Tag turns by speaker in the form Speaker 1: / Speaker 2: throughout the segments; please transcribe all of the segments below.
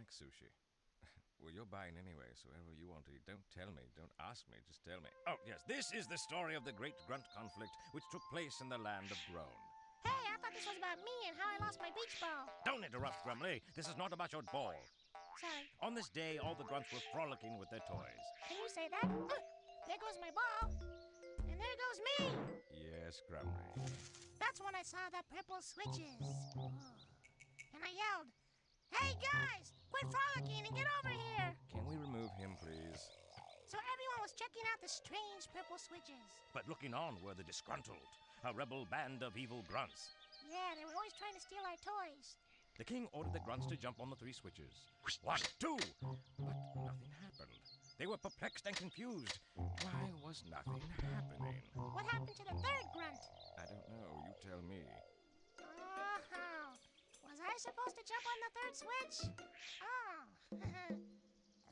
Speaker 1: like sushi. Well, you're buying anyway, so whatever you want to eat. Don't tell me. Don't ask me. Just tell me. Oh, yes. This is the story of the great grunt conflict which took place in the land of Groan.
Speaker 2: Hey, I thought this was about me and how I lost my beach ball.
Speaker 1: Don't interrupt, Grumly. This is not about your ball.
Speaker 2: Sorry.
Speaker 1: On this day, all the grunts were frolicking with their toys.
Speaker 2: Can you say that? There goes my ball. And there goes me.
Speaker 1: Yes, Grumly.
Speaker 2: That's when I saw the purple switches. Oh. And I yelled, "Hey guys, quit frolicking and get over here!"
Speaker 1: Can we remove him, please?
Speaker 2: So everyone was checking out the strange purple switches.
Speaker 1: But looking on were the disgruntled, a rebel band of evil grunts.
Speaker 2: Yeah, they were always trying to steal our toys.
Speaker 1: The king ordered the grunts to jump on the 3 switches. 1, 2! But nothing happened. They were perplexed and confused. Why was nothing happening?
Speaker 2: What happened to the third grunt?
Speaker 1: I don't know. You tell me.
Speaker 2: Oh, was I supposed to jump on the third switch? Oh.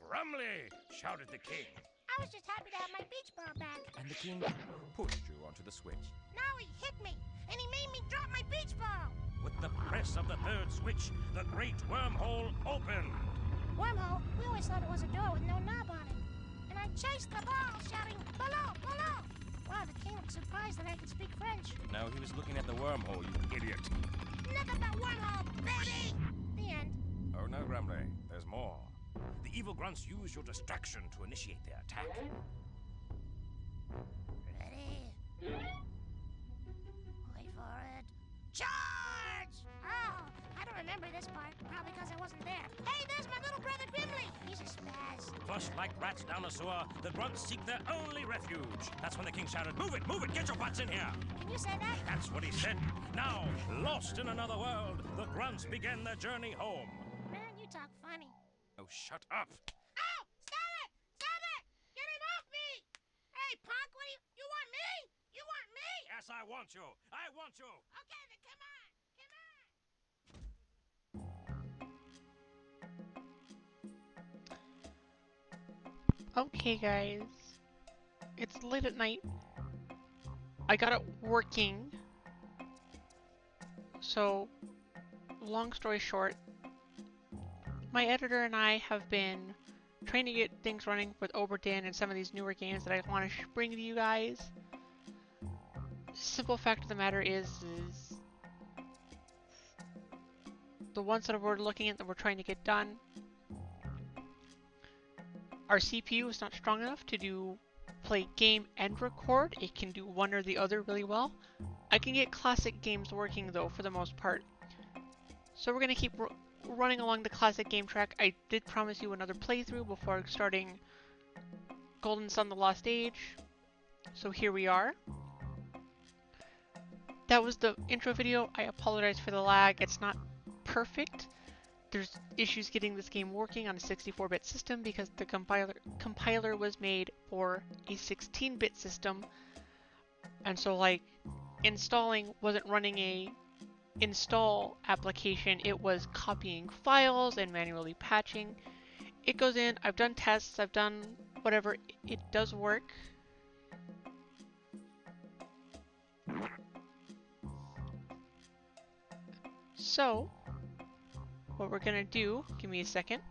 Speaker 1: Grumly! Shouted the king.
Speaker 2: I was just happy to have my beach ball back.
Speaker 1: And the king pushed you onto the switch.
Speaker 2: Now he hit me, and he made me drop my beach ball.
Speaker 1: With the press of the 3rd switch, the great wormhole opened.
Speaker 2: Wormhole? We always thought it was a door with no knob on it. And I chased the ball, shouting, "Below, below!" Wow, the king looked surprised that I could speak French.
Speaker 1: No, he was looking at the wormhole, you idiot.
Speaker 2: Nothing but wormhole, baby! The end.
Speaker 1: Oh no, Grumly. There's more. The evil grunts use your distraction to initiate their attack.
Speaker 2: Ready? Wait for it. Charge! Oh, I don't remember this part. Probably because I wasn't there. Hey, there's my little brother Grimly. He's a spaz.
Speaker 1: Flushed like rats down a sewer, the grunts seek their only refuge. That's when the king shouted, "Move it, get your butts in here!"
Speaker 2: Can you say that?
Speaker 1: That's what he said. Now, lost in another world, the grunts began their journey home.
Speaker 2: Man, you talk funny.
Speaker 1: Oh, shut up.
Speaker 2: Oh, stop it! Stop it! Get him off me! Hey, punk, what do you want me? You want me?
Speaker 1: Yes, I want you. I want you.
Speaker 2: Okay, then come on. Come on.
Speaker 3: Okay guys, it's late at night. I got it working. So, long story short, my editor and I have been trying to get things running with Oberdin and some of these newer games that I want to bring to you guys. Simple fact of the matter is the ones that we're looking at that we're trying to get done, our CPU is not strong enough to play game and record. It can do one or the other really well. I can get classic games working though for the most part. So we're going to keep running along the classic game track. I did promise you another playthrough before starting Golden Sun: The Lost Age. So here we are. That was the intro video. I apologize for the lag. It's not perfect. There's issues getting this game working on a 64-bit system because the compiler was made for a 16-bit system, and so like installing wasn't running a install application, it was copying files and manually patching. It goes in, I've done tests, I've done whatever, it does work. So what we're gonna do, give me a second.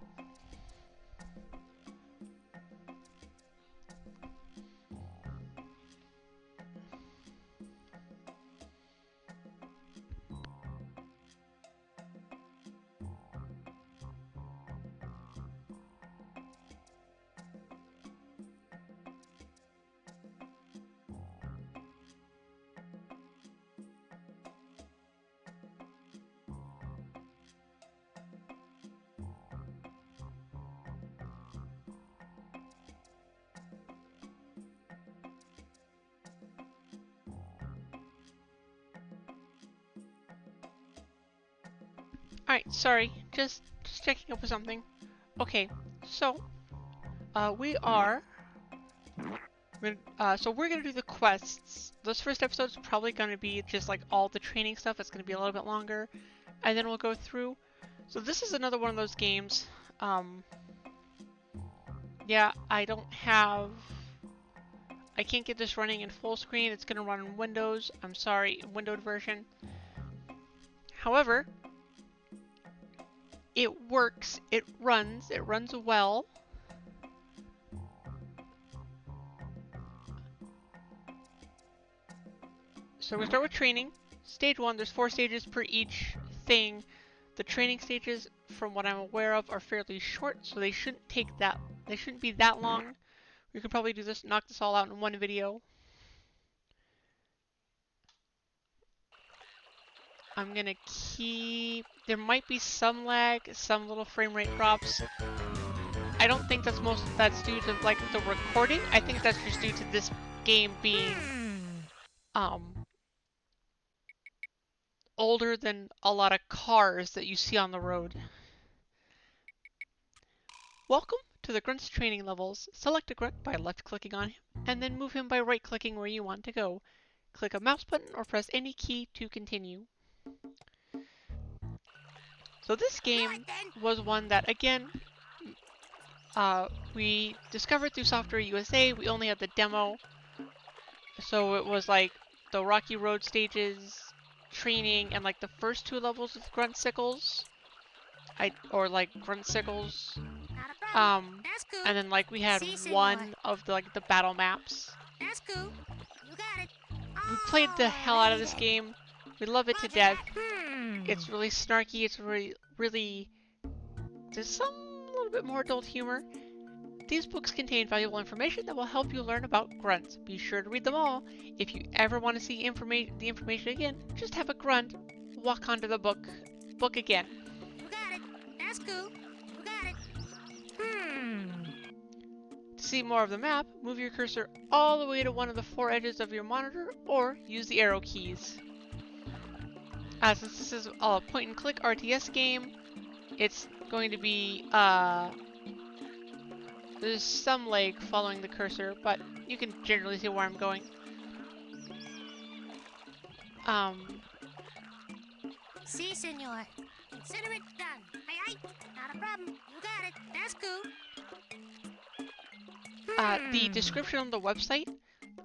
Speaker 3: Alright, sorry, just checking up with something. Okay, so we're gonna do the quests. Those first episodes are probably gonna be just like all the training stuff. It's gonna be a little bit longer, and then we'll go through. So this is another one of those games. Yeah, I can't get this running in full screen. It's gonna run on Windows. I'm sorry, windowed version. However, It works. It runs well. So we start with training. Stage 1, there's 4 stages per each thing. The training stages, from what I'm aware of, are fairly short, so they shouldn't be that long. We could probably knock this all out in one video. I'm gonna there might be some lag, some little frame rate drops. I don't think that's due to like the recording. I think that's just due to this game being older than a lot of cars that you see on the road. Welcome to the Grunt's training levels. Select a grunt by left-clicking on him, and then move him by right-clicking where you want to go. Click a mouse button or press any key to continue. So this game was one that, again, we discovered through Software USA. We only had the demo, so it was like the Rocky Road stages, training, and like the first 2 levels with Gruntsickles, or like Gruntsickles. And then like we had one of the battle maps.
Speaker 2: That's cool. You got it.
Speaker 3: We played the hell out of this game. We love it to death. It's really snarky. It's really there's some little bit more adult humor. These books contain valuable information that will help you learn about grunts. Be sure to read them all. If you ever want to see the information again, just have a grunt walk onto the book again.
Speaker 2: You got it. That's cool. You got it.
Speaker 3: To see more of the map, move your cursor all the way to one of the 4 edges of your monitor, or use the arrow keys. Since this is a point-and-click RTS game, it's going to be, there's some lag following the cursor, but you can generally see where I'm going.
Speaker 2: Si, senor. Consider it done. Aye, not a problem. You got it. That's cool.
Speaker 3: The description on the website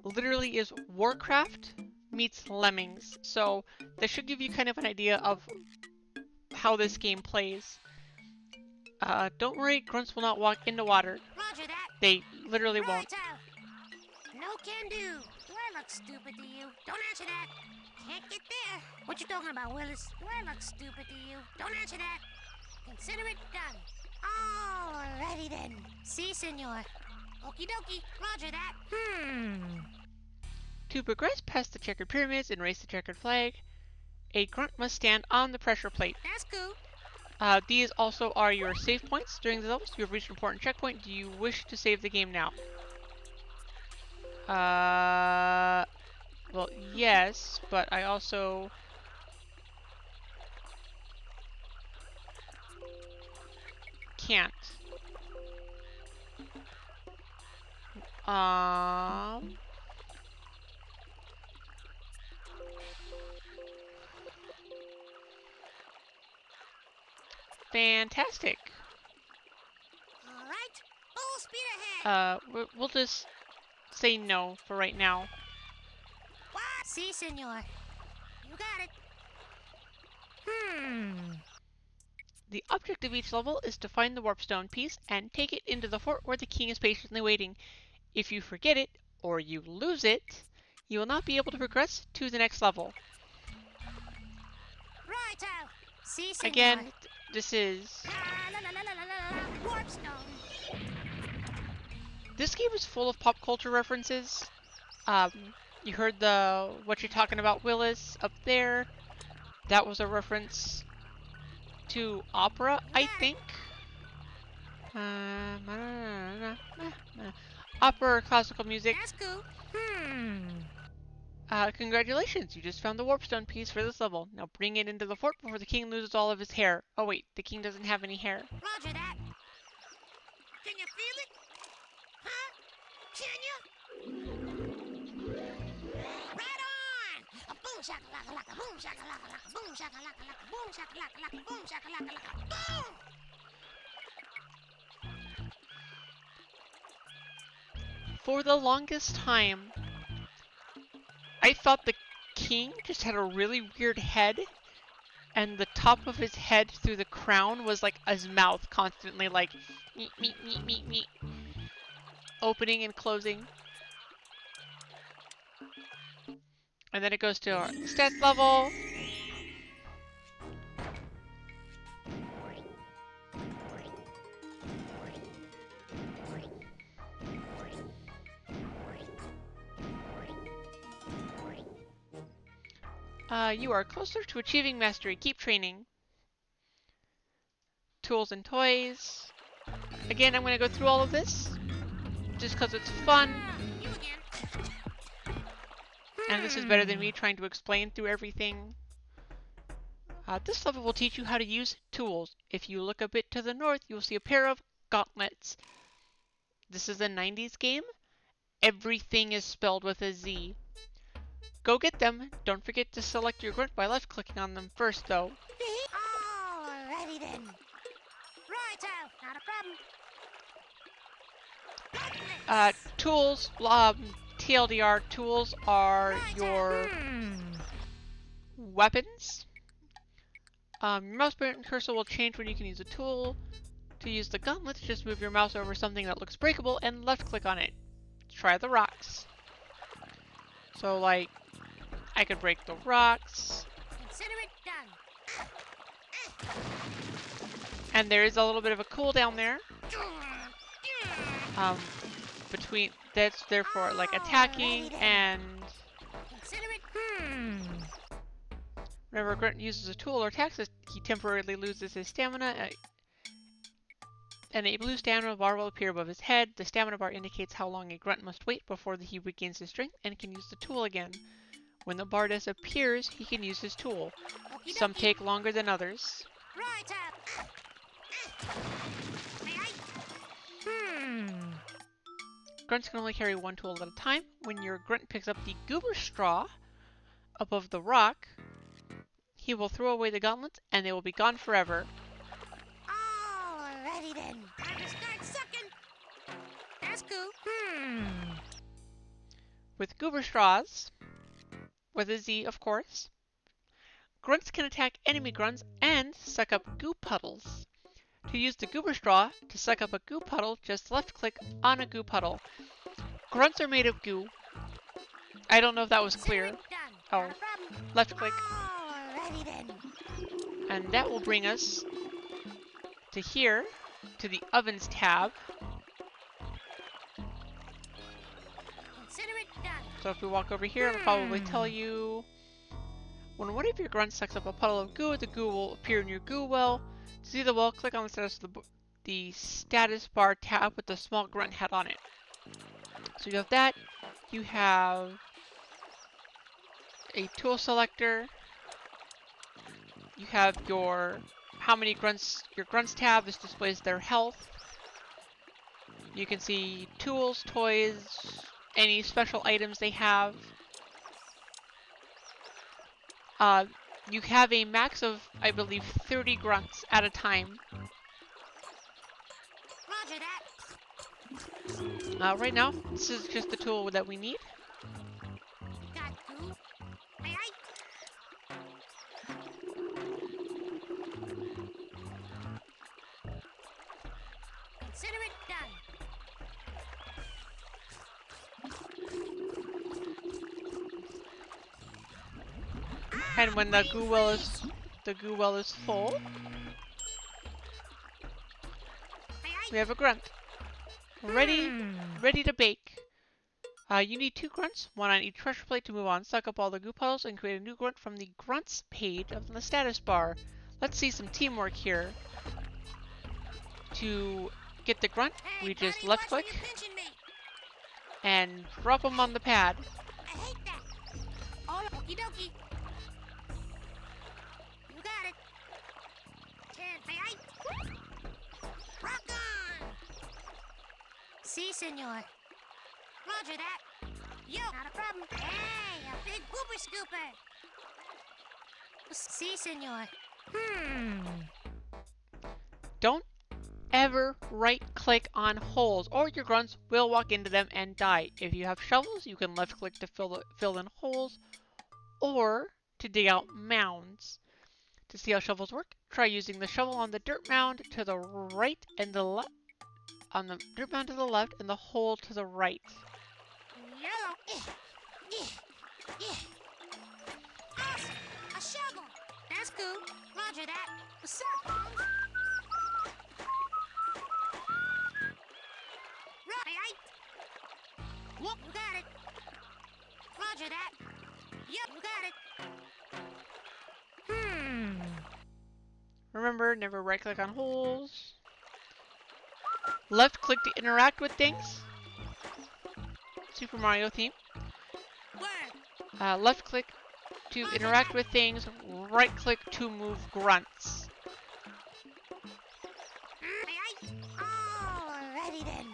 Speaker 3: literally is Warcraft meets Lemmings, so that should give you kind of an idea of how this game plays. Don't worry, grunts will not walk into water.
Speaker 2: Roger that.
Speaker 3: They literally won't.
Speaker 2: Right-o. No can do. Do I look stupid to you? Don't answer that. Can't get there. What you talking about, Willis? Do I look stupid to you? Don't answer that. Consider it done. Alrighty then. Si, senor. Okie dokie. Roger that.
Speaker 3: To progress past the checkered pyramids and raise the checkered flag, a grunt must stand on the pressure plate.
Speaker 2: That's cool.
Speaker 3: These also are your save points during the levels. You have reached an important checkpoint. Do you wish to save the game now? Well, yes, but I also... can't. Fantastic.
Speaker 2: All right. Full speed ahead.
Speaker 3: We'll just say no for right now.
Speaker 2: What? Si, senor. You got it.
Speaker 3: The object of each level is to find the warpstone piece and take it into the fort where the king is patiently waiting. If you forget it, or you lose it, you will not be able to progress to the next level.
Speaker 2: Right-o. Si, senor.
Speaker 3: Again, this is...
Speaker 2: Warpstone.
Speaker 3: This game is full of pop culture references. You heard the What You're Talking About Willis up there. That was a reference to opera, I think. Opera or classical music.
Speaker 2: That's cool.
Speaker 3: Congratulations, you just found the warpstone piece for this level. Now bring it into the fort before the king loses all of his hair. Oh wait, the king doesn't have any hair.
Speaker 2: Roger that. Can you feel it? Huh? Can you? Right on! A boom shakalaka laka, boom shakalaka laka, boom shakalaka laka, boom shakalaka laka, boom shakalaka laka, boom!
Speaker 3: For the longest time, I thought the king just had a really weird head, and the top of his head through the crown was like his mouth constantly like meet, meet, meet, meet, meet, opening and closing. And then it goes to our stats level. You are closer to achieving mastery. Keep training. Tools and toys. Again, I'm going to go through all of this just because it's fun.
Speaker 2: You again.
Speaker 3: And this is better than me trying to explain through everything. This level will teach you how to use tools. If you look a bit to the north, you'll see a pair of gauntlets. This is a 90s game. Everything is spelled with a Z. Go get them. Don't forget to select your grunt by left-clicking on them first, though.
Speaker 2: Alrighty then. Righto, not a problem.
Speaker 3: Tools, TLDR, tools are your weapons. Your mouse button cursor will change when you can use a tool. To use the gauntlets, just move your mouse over something that looks breakable and left-click on it. Try the rocks. So, like, I could break the rocks.
Speaker 2: Consider it done.
Speaker 3: And there is a little bit of a cooldown there. Between that's there for like attacking and
Speaker 2: Consider it.
Speaker 3: whenever a grunt uses a tool or attacks, he temporarily loses his stamina. And a blue stamina bar will appear above his head. The stamina bar indicates how long a grunt must wait before he regains his strength and can use the tool again. When the bar disappears, he can use his tool.
Speaker 2: Okie
Speaker 3: Some
Speaker 2: dokie.
Speaker 3: take longer than others.
Speaker 2: Righto. May I?
Speaker 3: Grunts can only carry one tool at a time. When your grunt picks up the goober straw above the rock, he will throw away the gauntlets and they will be gone forever.
Speaker 2: Alrighty then. Time to start sucking. That's cool.
Speaker 3: With goober straws, with a Z of course, grunts can attack enemy grunts and suck up goo puddles. To use the goober straw, to suck up a goo puddle, just left click on a goo puddle. Grunts are made of goo. I don't know if that was
Speaker 2: Consider
Speaker 3: clear.
Speaker 2: it done.
Speaker 3: Oh,
Speaker 2: Not a problem.
Speaker 3: left click.
Speaker 2: Alrighty then.
Speaker 3: And that will bring us to here, to the ovens tab.
Speaker 2: Consider it done.
Speaker 3: So if we walk over here, it'll probably tell you when one of your grunts sucks up a puddle of goo, the goo will appear in your goo well. To see the well, click on the status bar tab with the small grunt hat on it. So you have that. You have a tool selector. You have your how many grunts, your grunts tab. This displays their health. You can see tools, toys, any special items they have. You have a max of, I believe, 30 grunts at a time.
Speaker 2: Roger that.
Speaker 3: Right now, this is just the tool that we need.
Speaker 2: Got goo. May I? Consider it done.
Speaker 3: And when the goo well is full,
Speaker 2: May I?
Speaker 3: we have a grunt. Ready to bake. You need 2 grunts, one on each pressure plate to move on. Suck up all the goo puddles and create a new grunt from the grunts page of the status bar. Let's see some teamwork here. To get the grunt,
Speaker 2: Hey,
Speaker 3: we just
Speaker 2: buddy,
Speaker 3: left
Speaker 2: watch where
Speaker 3: click
Speaker 2: you're pinching me.
Speaker 3: and drop them on the pad.
Speaker 2: I hate that. Oh, okie dokie. You got it. May I? Rock on. Si, senor. Roger that. Yo, not a problem. Hey, a big goober scooper. Si, senor.
Speaker 3: Don't ever right click on holes or your grunts will walk into them and die. If you have shovels, you can left click to fill in holes or to dig out mounds. To see how shovels work, try using the shovel on the dirt mound to the right and the left. On the dirt mound to the left and the hole to the right.
Speaker 2: Yellow. Awesome. A shovel. That's cool. Roger that. What's up, Holmes? Right. Whoop, you got it. Roger that. Yep, you got it.
Speaker 3: Remember, never right click on holes. Left click to interact with things. Super Mario theme.
Speaker 2: Where?
Speaker 3: Left click to interact with things. Right click to move grunts.
Speaker 2: Alrighty then.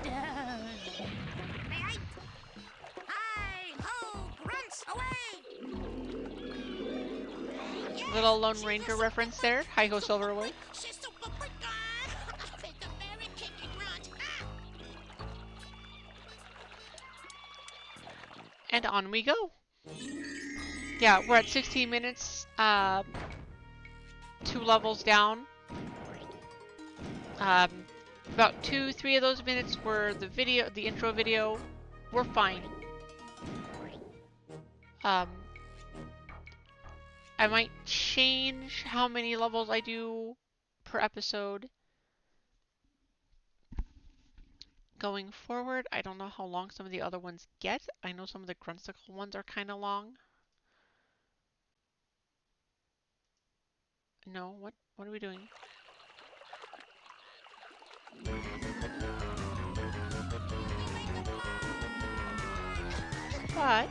Speaker 2: Done. May I? Hi-ho, grunts, away! Yes,
Speaker 3: Little Lone
Speaker 2: she's
Speaker 3: Ranger
Speaker 2: a
Speaker 3: reference there. Hi-ho Silverway.
Speaker 2: She's super quick. It's a very kinky grunt.
Speaker 3: And on we go. Yeah, we're at 16 minutes. 2 levels down. About 2-3 of those minutes were the intro video. We're fine. I might change how many levels I do per episode going forward. I don't know how long some of the other ones get. I know some of the Gruntsicle ones are kind of long. No, what are we doing? But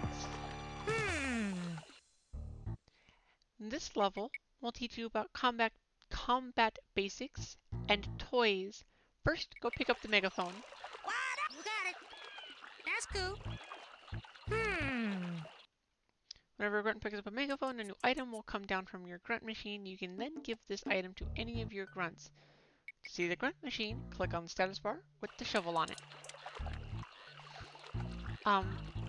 Speaker 3: this level will teach you about combat basics and toys. First, go pick up the megaphone.
Speaker 2: What? You got it. That's cool.
Speaker 3: Whenever a grunt picks up a megaphone, a new item will come down from your grunt machine. You can then give this item to any of your grunts. To see the grunt machine, click on the status bar with the shovel on it.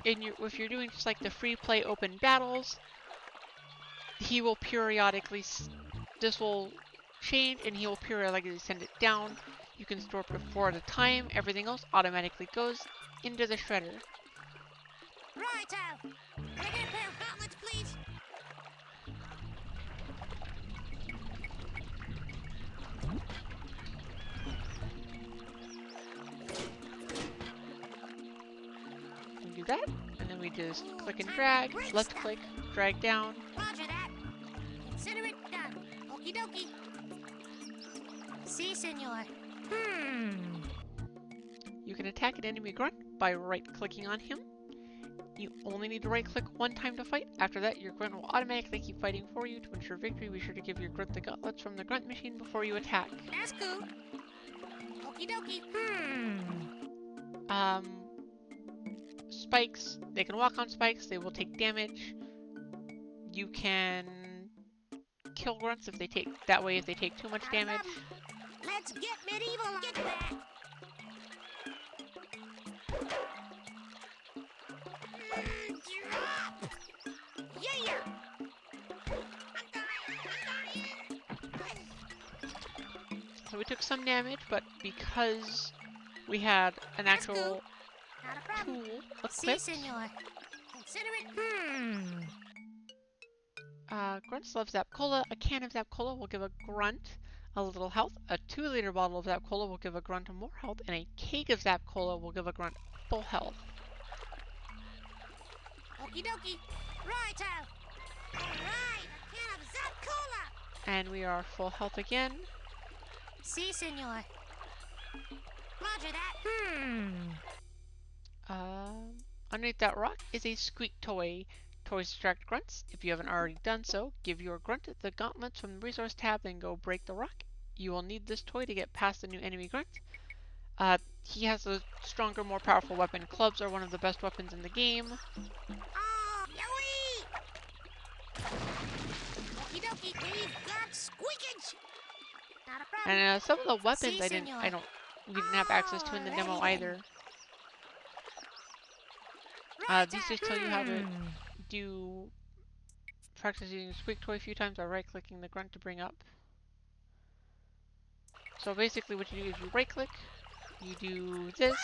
Speaker 3: If you're doing just like the free play open battles, he will periodically, this will change and he will periodically send it down. You can store up to 4 at a time. Everything else automatically goes into the shredder.
Speaker 2: Righto. Can I get a pair of gauntlets, please?
Speaker 3: We do that, and then we just click and drag, left click, drag down.
Speaker 2: Roger that. Consider it done. Okie dokie. Si, senor.
Speaker 3: You can attack an enemy grunt by right-clicking on him. You only need to right-click one time to fight. After that, your grunt will automatically keep fighting for you. To ensure victory, be sure to give your grunt the gauntlets from the grunt machine before you attack.
Speaker 2: That's cool. Okie dokie.
Speaker 3: Spikes. They can walk on spikes. They will take damage. You can kill grunts if they take too much damage.
Speaker 2: Let's get medieval. Get back. Drop. Yeah.
Speaker 3: So we took some damage, but because we had an actual
Speaker 2: Not a problem.
Speaker 3: tool
Speaker 2: Si,
Speaker 3: equipped,
Speaker 2: senor. Consider it.
Speaker 3: grunts love Zap Cola. A can of Zap Cola will give a grunt a little health. A 2-liter bottle of Zap Cola will give a grunt more health, and a keg of Zap Cola will give a grunt full health.
Speaker 2: Okie dokie. Righto. Alright, a can of Zap Cola.
Speaker 3: And we are full health again.
Speaker 2: Si, senor. Roger that.
Speaker 3: Underneath that rock is a squeak toy. Toys distract grunts. If you haven't already done so, give your grunt the gauntlets from the resource tab and go break the rock. You will need this toy to get past the new enemy grunt. He has a stronger, more powerful weapon. Clubs are one of the best weapons in the game.
Speaker 2: Oh, yowie! Okie dokie, we've got squeakage. Not a problem.
Speaker 3: And some of the weapons
Speaker 2: Si, senor.
Speaker 3: we didn't have access to in the demo
Speaker 2: Alrighty
Speaker 3: either.
Speaker 2: Righto.
Speaker 3: These just tell you how to do practice using the squeak toy a few times by right-clicking the grunt to bring up. So basically what you do is you right-click, you do this,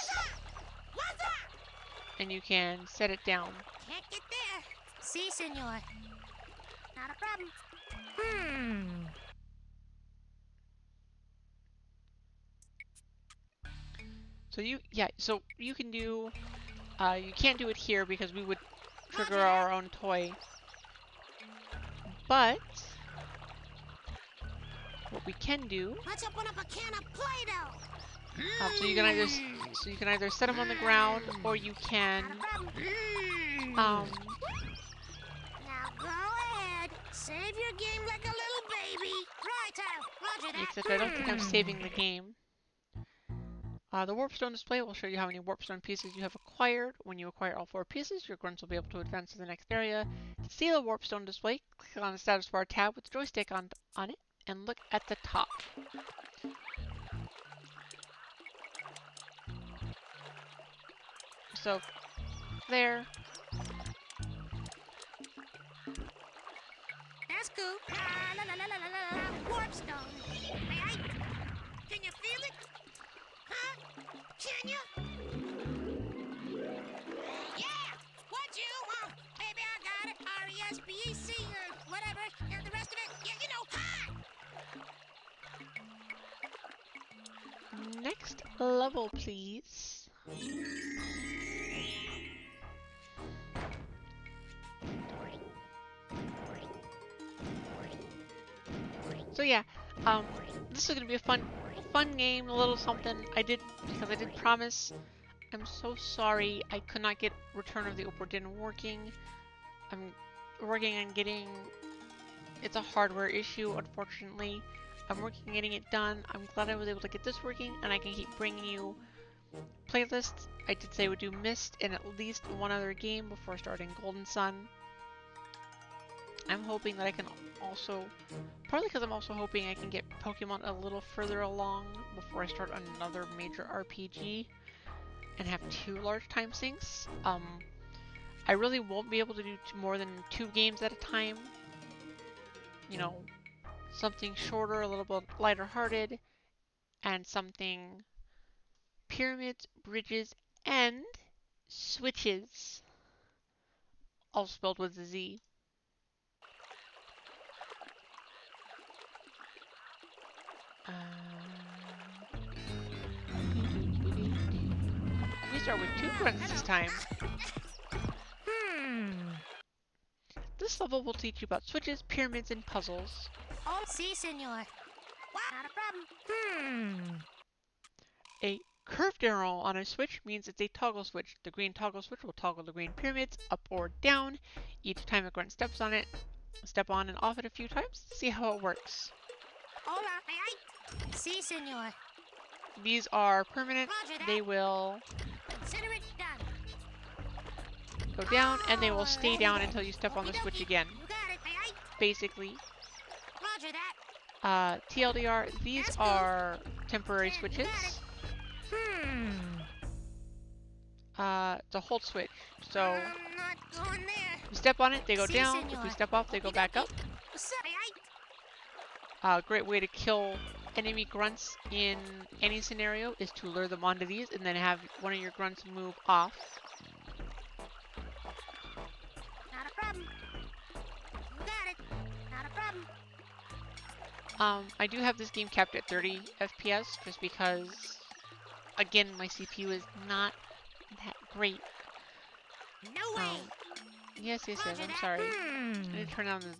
Speaker 3: and you can set it down.
Speaker 2: Can't get there. Si, senor. Not a problem.
Speaker 3: So you can do, you can't do it here because we would trigger our own toy. But what we can do,
Speaker 2: Let's open up a can of Play-Doh.
Speaker 3: so you can either set them on the ground or you can,
Speaker 2: Not a problem.
Speaker 3: um,
Speaker 2: Now go ahead. Save your game like a little baby. Right, Roger that.
Speaker 3: except I don't think I'm saving the game. The Warpstone display will show you how many Warpstone pieces you have acquired. When you acquire all 4 pieces, your grunts will be able to advance to the next area. To see the Warpstone display, click on the status bar tab with the joystick on it and look at the top. So, there.
Speaker 2: That's cool. La la la la la la. Warpstone. May I? Can you feel it? Huh? Can you? Yeah! What you want? Baby, I got it. R-E-S-P-E-C or whatever. And the rest of it, yeah, you know, hi!
Speaker 3: Next level, please. So yeah, this is gonna be a fun game, a little something. Because I did promise. I'm so sorry I could not get Return of the Obra Dinn working. I'm working on getting. It's a hardware issue, unfortunately. I'm working on getting it done. I'm glad I was able to get this working, and I can keep bringing you playlists. I did say I would do Myst and at least one other game before starting Golden Sun. I'm hoping that I can also, partly because I'm also hoping I can get Pokemon a little further along before I start another major RPG and have 2 large time sinks. I really won't be able to do more than 2 games at a time. You know, something shorter, a little bit lighter hearted, and something pyramids, bridges, and switches. All spelled with a Z. We start with 2 grunts this time. This level will teach you about switches, pyramids, and puzzles.
Speaker 2: Oh, si, senor. Not a problem.
Speaker 3: A curved arrow on a switch means it's a toggle switch. The green toggle switch will toggle the green pyramids up or down. Each time a grunt steps on it, step on and off it a few times to see how it works.
Speaker 2: Hola, may I? Si, senor.
Speaker 3: These are permanent.
Speaker 2: Roger that.
Speaker 3: They will
Speaker 2: Consider it done.
Speaker 3: go down and they will stay down until you step on the switch again.
Speaker 2: You got it, may I?
Speaker 3: Basically,
Speaker 2: Roger that.
Speaker 3: TLDR, these are temporary switches. It's a hold switch. So
Speaker 2: I'm not going there.
Speaker 3: you step on it, they go
Speaker 2: Si,
Speaker 3: down. If
Speaker 2: senor.
Speaker 3: you step off, they go back up.
Speaker 2: What's up, may I?
Speaker 3: Great way to kill enemy grunts in any scenario is to lure them onto these and then have one of your grunts move off.
Speaker 2: Not a problem. You got it. Not a problem.
Speaker 3: I do have this game capped at 30 FPS just because, again, my CPU is not that great.
Speaker 2: No way.
Speaker 3: Yes, I'm
Speaker 2: Roger that.
Speaker 3: sorry. I need to turn on this.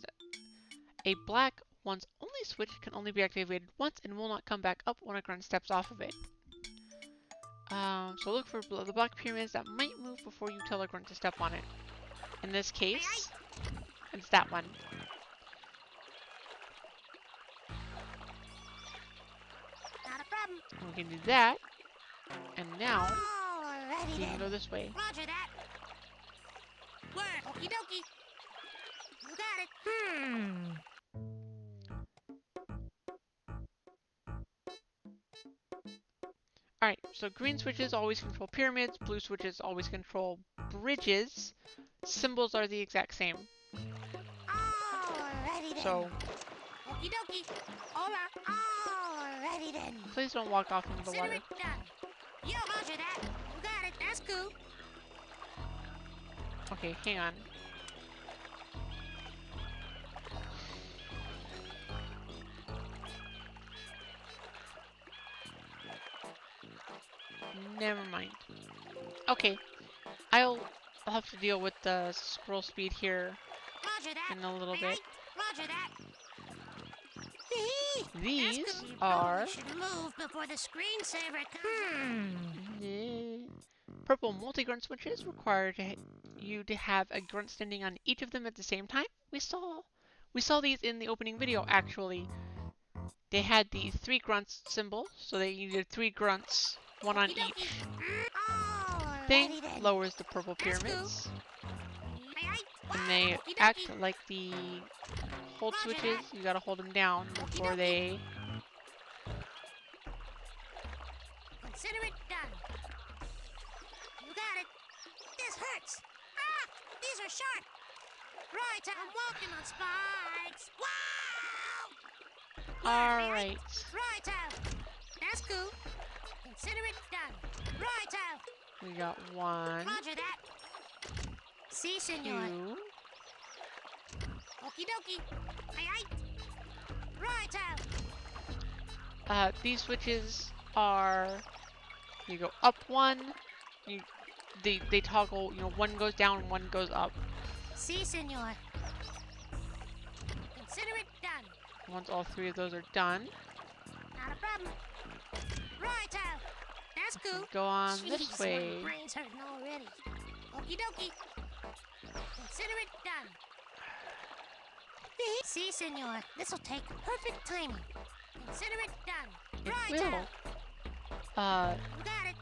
Speaker 3: A black one's only switch can only be activated once and will not come back up when a grunt steps off of it. So look for the black pyramids that might move before you tell a grunt to step on it. In this case, it's that one.
Speaker 2: Not a problem.
Speaker 3: We can do that. And now,
Speaker 2: Alrighty
Speaker 3: you can
Speaker 2: then.
Speaker 3: go this way.
Speaker 2: Roger that. Word. Okie dokie. You got it.
Speaker 3: Alright, so green switches always control pyramids, blue switches always control bridges. Symbols are the exact same. So
Speaker 2: Okie dokie. Alrighty then.
Speaker 3: please don't walk off into the
Speaker 2: Consider
Speaker 3: water.
Speaker 2: it done. Yo, roger that. You got it. That's cool.
Speaker 3: Okay, hang on. Never mind. Okay, I'll have to deal with the scroll speed here
Speaker 2: Roger that.
Speaker 3: in a little
Speaker 2: Aye,
Speaker 3: bit.
Speaker 2: aye. Roger that.
Speaker 3: These
Speaker 2: That's good. You
Speaker 3: are
Speaker 2: probably should move before the screensaver comes.
Speaker 3: purple multi-grunt switches require you to have a grunt standing on each of them at the same time. We saw these in the opening video actually. They had the 3 grunts symbol, so they needed 3 grunts, one on
Speaker 2: Okie
Speaker 3: each
Speaker 2: dokie.
Speaker 3: thing.
Speaker 2: Alrighty then.
Speaker 3: Lowers the purple
Speaker 2: That's cool.
Speaker 3: pyramids.
Speaker 2: Aye, aye.
Speaker 3: And they
Speaker 2: Okie dokie.
Speaker 3: act like the hold
Speaker 2: Roger
Speaker 3: switches.
Speaker 2: that.
Speaker 3: You gotta hold them down before
Speaker 2: dokie.
Speaker 3: they...
Speaker 2: Consider it done. You got it. This hurts. Ah, these are sharp. Right, I'm walking on spikes. Wow!
Speaker 3: Alright.
Speaker 2: Right out. That's cool. Consider it done. Right out.
Speaker 3: We got 1,
Speaker 2: Roger that. Si,
Speaker 3: 2...
Speaker 2: senor. Okie dokie. Aye, aye. Right out.
Speaker 3: These switches are... You go up 1, they toggle, you know, 1 goes down, 1 goes up.
Speaker 2: Si, senor. Consider it done.
Speaker 3: Once all 3 of those are done,
Speaker 2: Not a problem. Right out. That's cool.
Speaker 3: go on this
Speaker 2: Jeez,
Speaker 3: way.
Speaker 2: my brain's hurting already. Okie dokie. Consider it done. Si, senor. This'll take perfect timing. Consider it done.
Speaker 3: It
Speaker 2: Right
Speaker 3: will.
Speaker 2: out. You got it.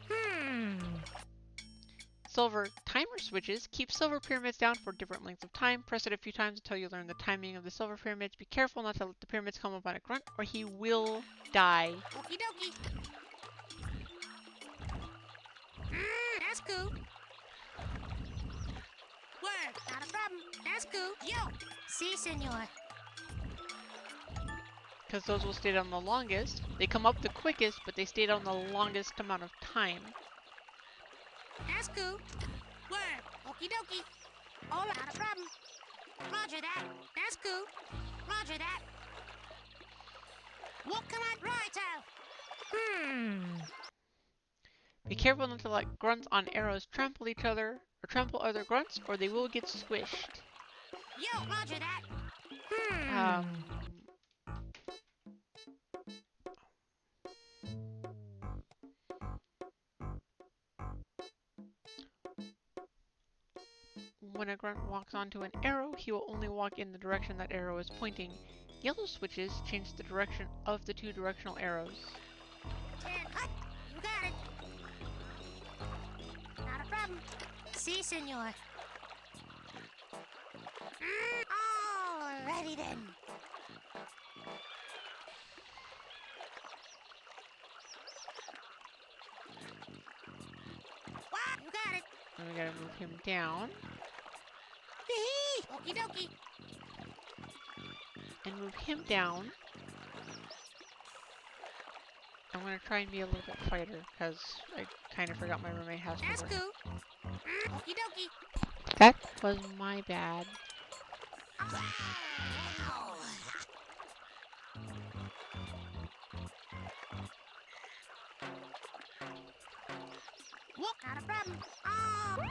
Speaker 3: Silver timer switches keep silver pyramids down for different lengths of time. Press it a few times until you learn the timing of the silver pyramids. Be careful not to let the pyramids come up on a grunt or he will die.
Speaker 2: Okie dokie. That's cool. Word. Not a problem. That's cool. Yo. Si, senor.
Speaker 3: Because those will stay down the longest. They come up the quickest, but they stay down the longest amount of time.
Speaker 2: That's cool. Word. Okie dokie. Oh, not a problem. Roger that. That's cool. Roger that. What can I right out?
Speaker 3: Be careful not to let grunts on arrows trample each other, or trample other grunts, or they will get squished.
Speaker 2: Yo, roger that.
Speaker 3: When a grunt walks onto an arrow, he will only walk in the direction that arrow is pointing. Yellow switches change the direction of the 2 directional arrows.
Speaker 2: 10 hut. You got it. Not a problem. Si, senor. Alrighty then. What? You got it.
Speaker 3: And we gotta move him down,
Speaker 2: Okie dokie.
Speaker 3: and move him down. I'm gonna try and be a little bit quieter, because I kind of forgot my roommate has to
Speaker 2: That's
Speaker 3: work.
Speaker 2: cool. Okie dokie.
Speaker 3: That was my bad.
Speaker 2: Ow. Whoop, not a problem. Oh.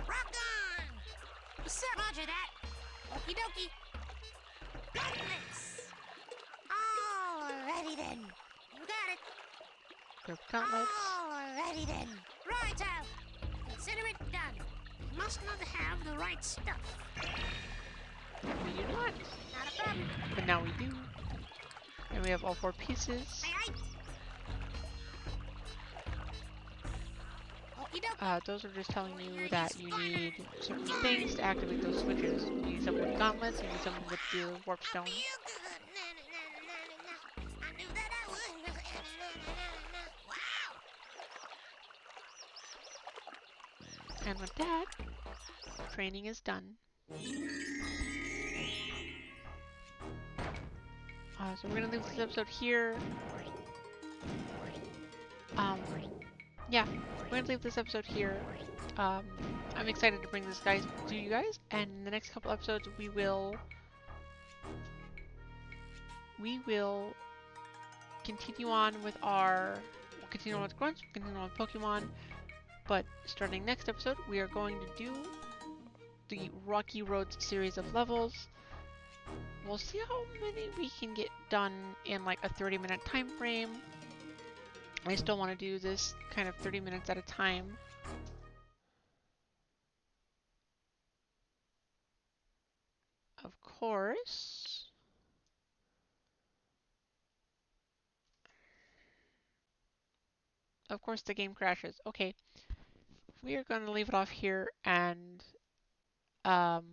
Speaker 2: Rock on! What's up? Roger that. Okie dokie. Gauntlets. Alrighty then. You got it.
Speaker 3: Group gauntlets.
Speaker 2: Alrighty then. Right out. Consider it done. You must not have the right stuff.
Speaker 3: We do not,
Speaker 2: Not a problem.
Speaker 3: but now we do. And we have all 4 pieces.
Speaker 2: Aye, aye. Okie dokie.
Speaker 3: Those are just telling you that you need certain things to activate those switches. You need some with gauntlets, you need some with the warp stone.
Speaker 2: Feel good.
Speaker 3: And with that, training is done. So we're gonna leave this episode here. Yeah, we're gonna leave this episode here. I'm excited to bring this guys to you guys, and in the next couple episodes we will continue on with Gruntz, continue on with Pokemon, but starting next episode we are going to do the Rocky Roads series of levels. We'll see how many we can get done in like a 30-minute time frame. I still want to do this kind of 30 minutes at a time. Of course. Of course the game crashes. Okay. We are going to leave it off here, and I'll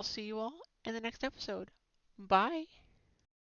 Speaker 3: see you all in the next episode. Bye!